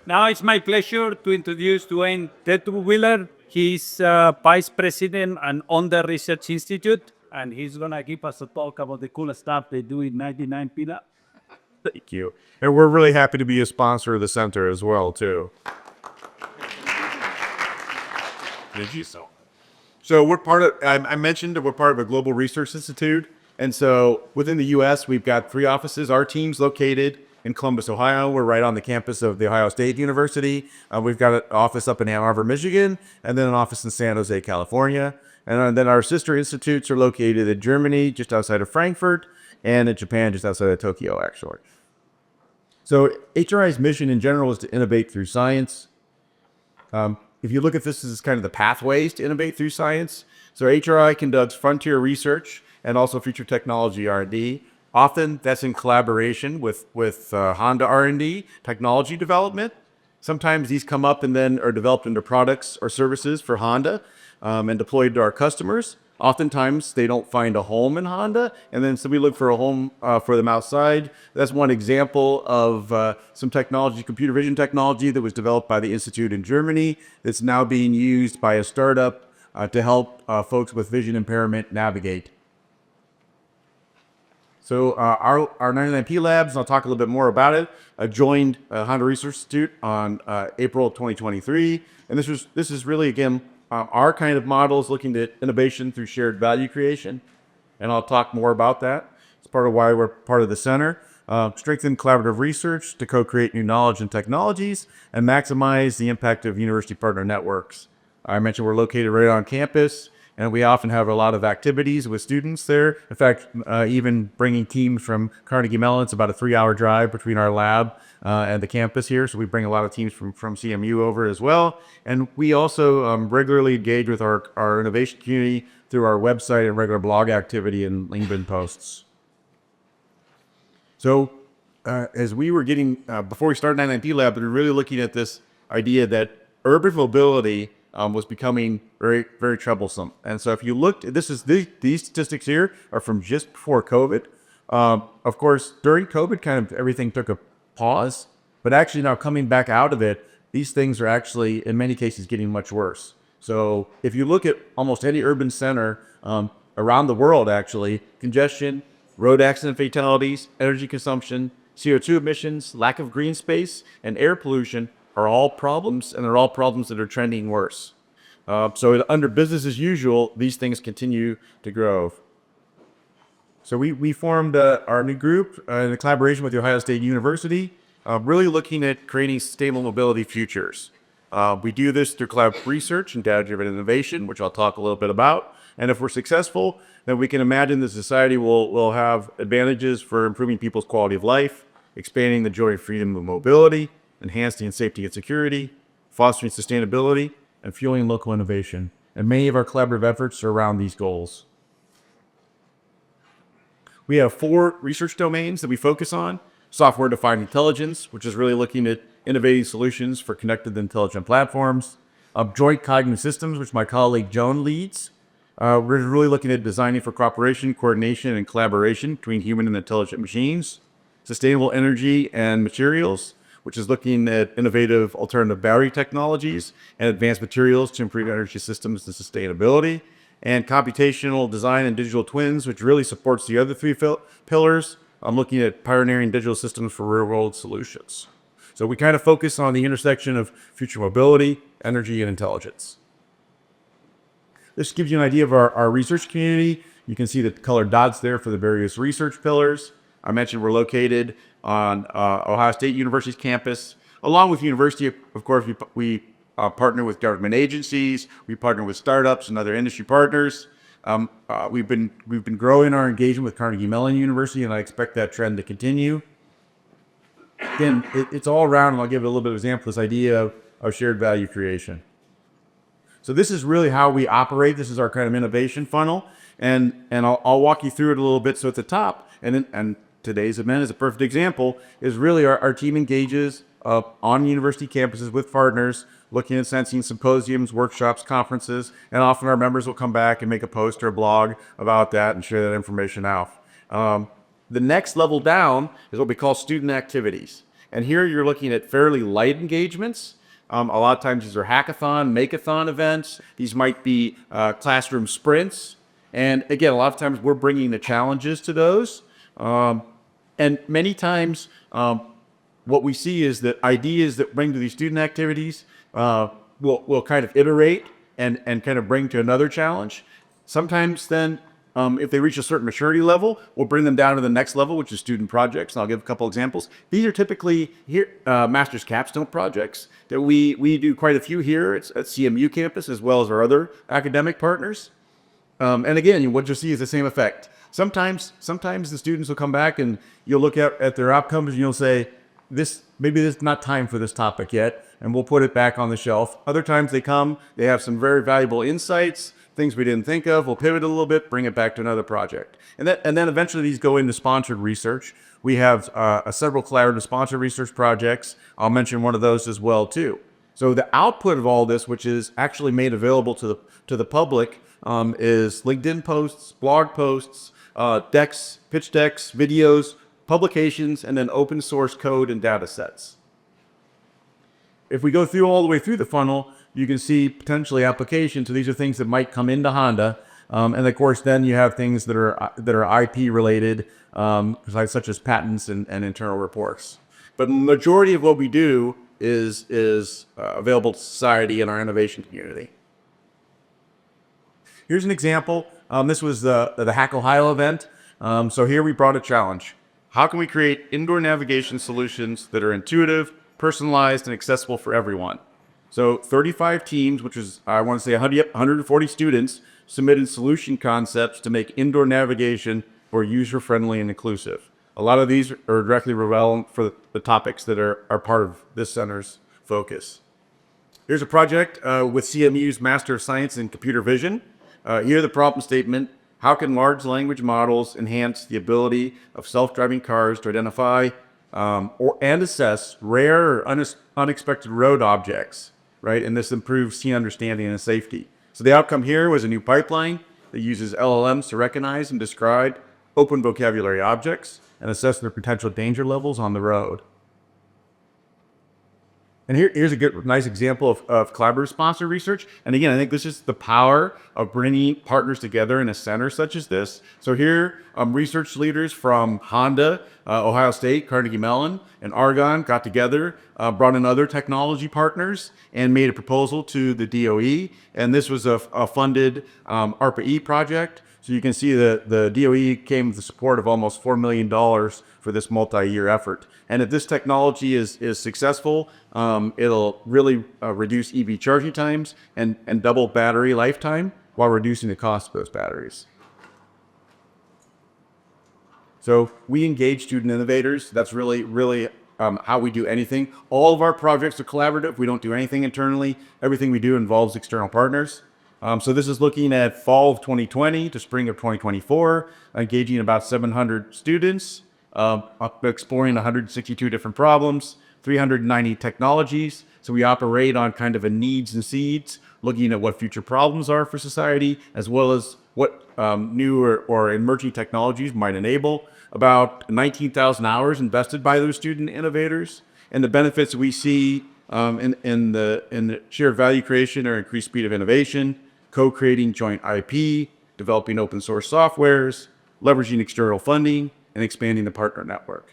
Now it's my pleasure to introduce Duane Detwiler. He's Vice President and on the Research Institute, and he's going to give us a talk about the cool stuff they do in 99 Peanut. Thank you. And we're really happy to be a sponsor of the center as well, too. Did you so? So we're part of, I mentioned that we're part of a global research institute. And so within the U.S., we've got 3 offices. Our team's located in Columbus, Ohio. We're right on the campus of The Ohio State University. We've got an office up in Ann Arbor, Michigan, and then an office in San Jose, California. And then our sister institutes are located in Germany, just outside of Frankfurt, and in Japan, just outside of Tokyo, actually. So HRI's mission in general is to innovate through science. If you look at this as kind of the pathways to innovate through science, so HRI conducts frontier research and also future technology R&D. Often that's in collaboration with Honda R&D, technology development. Sometimes these come up and then are developed into products or services for Honda and deployed to our customers. Oftentimes they don't find a home in Honda, and then so we look for a home for them outside. That's one example of some technology, computer vision technology that was developed by the Institute in Germany that's now being used by a startup to help folks with vision impairment navigate. So our 99P Labs, and I'll talk a little bit more about it, joined Honda Research Institute on April 2023. And this is really, again, our kind of models looking at innovation through shared value creation. And I'll talk more about that. It's part of why we're part of the center. Strengthen collaborative research to co-create new knowledge and technologies and maximize the impact of university partner networks. I mentioned we're located right on campus, and we often have a lot of activities with students there. In fact, even bringing teams from Carnegie Mellon, it's about a 3-hour drive between our lab and the campus here. So we bring a lot of teams from CMU over as well. And we also regularly engage with our innovation community through our website and regular blog activity and LinkedIn posts. So as we were getting, before we started 99P Lab, we were really looking at this idea that urban mobility was becoming very, very troublesome. And so if you looked, these statistics here are from just before COVID. Of course, during COVID, kind of everything took a pause, but actually now coming back out of it, these things are actually, in many cases, getting much worse. So if you look at almost any urban center around the world, actually, congestion, road accident fatalities, energy consumption, CO2 emissions, lack of green space, and air pollution are all problems, and they're all problems that are trending worse. So under business as usual, these things continue to grow. So we formed our new group in collaboration with the Ohio State University, really looking at creating sustainable mobility futures. We do this through collaborative research and data-driven innovation, which I'll talk a little bit about. And if we're successful, then we can imagine the society will have advantages for improving people's quality of life, expanding the joy and freedom of mobility, enhancing safety and security, fostering sustainability, and fueling local innovation. And many of our collaborative efforts are around these goals. We have 4 research domains that we focus on. Software-defined intelligence, which is really looking at innovating solutions for connected intelligent platforms. Joint cognitive systems, which my colleague Joan leads. We're really looking at designing for cooperation, coordination, and collaboration between human and intelligent machines. Sustainable energy and materials, which is looking at innovative alternative battery technologies and advanced materials to improve energy systems and sustainability. And computational design and digital twins, which really supports the other 3 pillars. I'm looking at pioneering digital systems for real-world solutions. So we kind of focus on the intersection of future mobility, energy, and intelligence. This gives you an idea of our research community. You can see the colored dots there for the various research pillars. I mentioned we're located on Ohio State University's campus. Along with university, of course, we partner with government agencies. We partner with startups and other industry partners. We've been growing our engagement with Carnegie Mellon University, and I expect that trend to continue. Again, it's all around, and I'll give it a little bit of example, this idea of shared value creation. So this is really how we operate. This is our kind of innovation funnel, and I'll walk you through it a little bit. So at the top, and today's event is a perfect example, is really our team engages on university campuses with partners, looking at sensing symposiums, workshops, conferences, and often our members will come back and make a post or a blog about that and share that information out. The next level down is what we call student activities. And here you're looking at fairly light engagements. A lot of times these are hackathon, make-a-thon events. These might be classroom sprints. And again, a lot of times we're bringing the challenges to those. And many times what we see is that ideas that bring to these student activities will kind of iterate and kind of bring to another challenge. Sometimes then, if they reach a certain maturity level, we'll bring them down to the next level, which is student projects. And I'll give a couple examples. These are typically here master's capstone projects that we do quite a few here at CMU campus, as well as our other academic partners. And again, what you'll see is the same effect. Sometimes the students will come back and you'll look at their outcomes and you'll say, maybe this is not time for this topic yet, and we'll put it back on the shelf. Other times they come, they have some very valuable insights, things we didn't think of. We'll pivot a little bit, bring it back to another project. And then eventually these go into sponsored research. We have several collaborative sponsored research projects. I'll mention one of those as well too. So the output of all this, which is actually made available to the public, is LinkedIn posts, blog posts, decks, pitch decks, videos, publications, and then open source code and data sets. If we go through all the way through the funnel, you can see potentially applications. So these are things that might come into Honda. And of course, then you have things that are IP related, such as patents and internal reports. But the majority of what we do is available to society and our innovation community. Here's an example. This was the Hack Ohio event. So here we brought a challenge. How can we create indoor navigation solutions that are intuitive, personalized, and accessible for everyone? So 35 teams, which is, I want to say 140 students, submitted solution concepts to make indoor navigation more user-friendly and inclusive. A lot of these are directly relevant for the topics that are part of this center's focus. Here's a project with CMU's Master of Science in Computer Vision. Here the problem statement: how can large language models enhance the ability of self-driving cars to identify and assess rare or unexpected road objects, right? And this improves scene understanding and safety. So the outcome here was a new pipeline that uses LLMs to recognize and describe open vocabulary objects and assess their potential danger levels on the road. And here's a nice example of collaborative sponsored research. And again, I think this is the power of bringing partners together in a center such as this. So here, research leaders from Honda, Ohio State, Carnegie Mellon, and Argonne got together, brought in other technology partners, and made a proposal to the DOE. And this was a funded ARPA-E project. So you can see that the DOE came with the support of almost $4 million for this multi-year effort. And if this technology is successful, it'll really reduce EV charging times and double battery lifetime while reducing the cost of those batteries. So we engage student innovators. That's really how we do anything. All of our projects are collaborative. We don't do anything internally. Everything we do involves external partners. So this is looking at fall of 2020 to spring of 2024, engaging about 700 students, exploring 162 different problems, 390 technologies. So we operate on kind of a needs and seeds, looking at what future problems are for society, as well as what new or emerging technologies might enable. About 19,000 hours invested by those student innovators, and the benefits we see in the shared value creation are increased speed of innovation, co-creating joint IP, developing open source softwares, leveraging external funding, and expanding the partner network.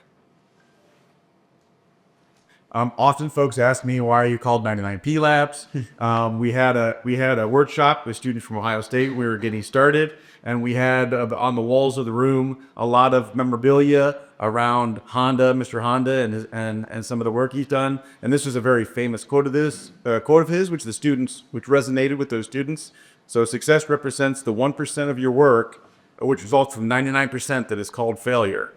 Often folks ask me, why are you called 99P Labs? We had a workshop with students from Ohio State. We were getting started, and we had on the walls of the room a lot of memorabilia around Honda, Mr. Honda, and some of the work he's done. And this was a very famous quote of his, which resonated with those students. So success represents the 1% of your work, which results from 99% that is called failure.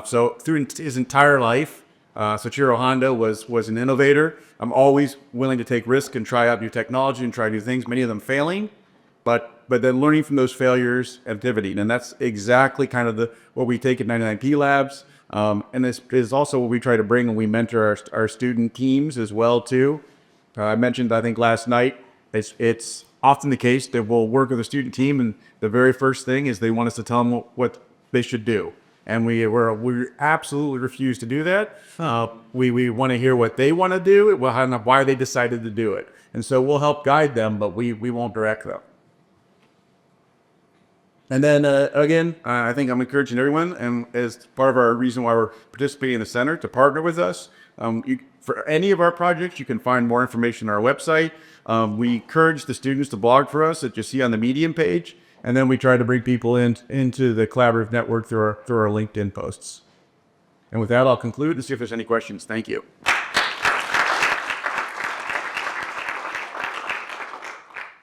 So through his entire life, Soichiro Honda was an innovator. I'm always willing to take risks and try out new technology and try new things, many of them failing, but then learning from those failures and pivoting. And that's exactly kind of what we take at 99P Labs. And this is also what we try to bring when we mentor our student teams as well too. I mentioned, I think last night, it's often the case that we'll work with a student team and the very first thing is they want us to tell them what they should do. And we absolutely refuse to do that. We want to hear what they want to do, why they decided to do it. And so we'll help guide them, but we won't direct them. And then again, I think I'm encouraging everyone, and as part of our reason why we're participating in the center, to partner with us. For any of our projects, you can find more information on our website. We encourage the students to blog for us that you see on the Medium page, and then we try to bring people into the collaborative network through our LinkedIn posts. And with that, I'll conclude and see if there's any questions. Thank you.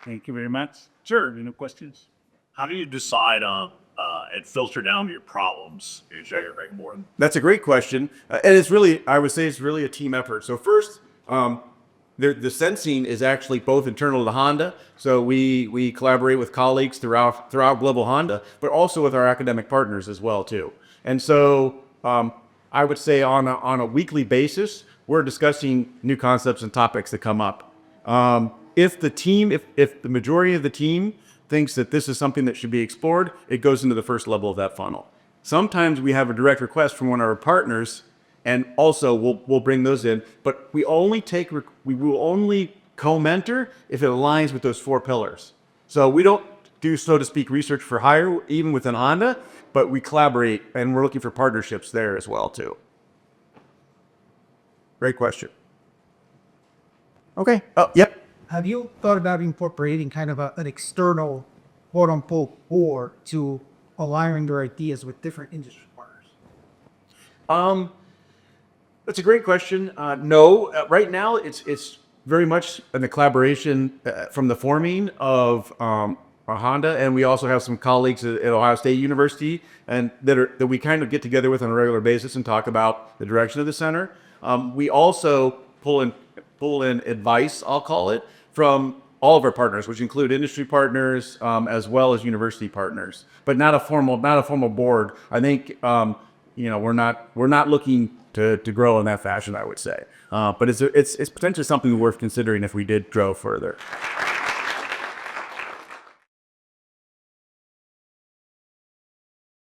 Thank you very much. Sure. Any questions? How do you decide on and filter down your problems? Is that right, more? That's a great question. And it's really, I would say it's really a team effort. So first, the sensing is actually both internal to Honda. So we collaborate with colleagues throughout Global Honda, but also with our academic partners as well too. And so I would say on a weekly basis, we're discussing new concepts and topics that come up. If the majority of the team thinks that this is something that should be explored, it goes into the first level of that funnel. Sometimes we have a direct request from one of our partners, and also we'll bring those in, but we will only co-mentor if it aligns with those 4 pillars. So we don't do, so to speak, research for hire, even within Honda, but we collaborate, and we're looking for partnerships there as well too. Great question. Okay. Oh, yep. Have you thought about incorporating kind of an external, quote unquote, board to aligning their ideas with different industry partners? That's a great question. No, right now it's very much in the collaboration from the forming of Honda, and we also have some colleagues at Ohio State University, and that we kind of get together with on a regular basis and talk about the direction of the center. We also pull in advice, I'll call it, from all of our partners, which include industry partners as well as university partners, but not a formal board. I think we're not looking to grow in that fashion, I would say, but it's potentially something worth considering if we did grow further.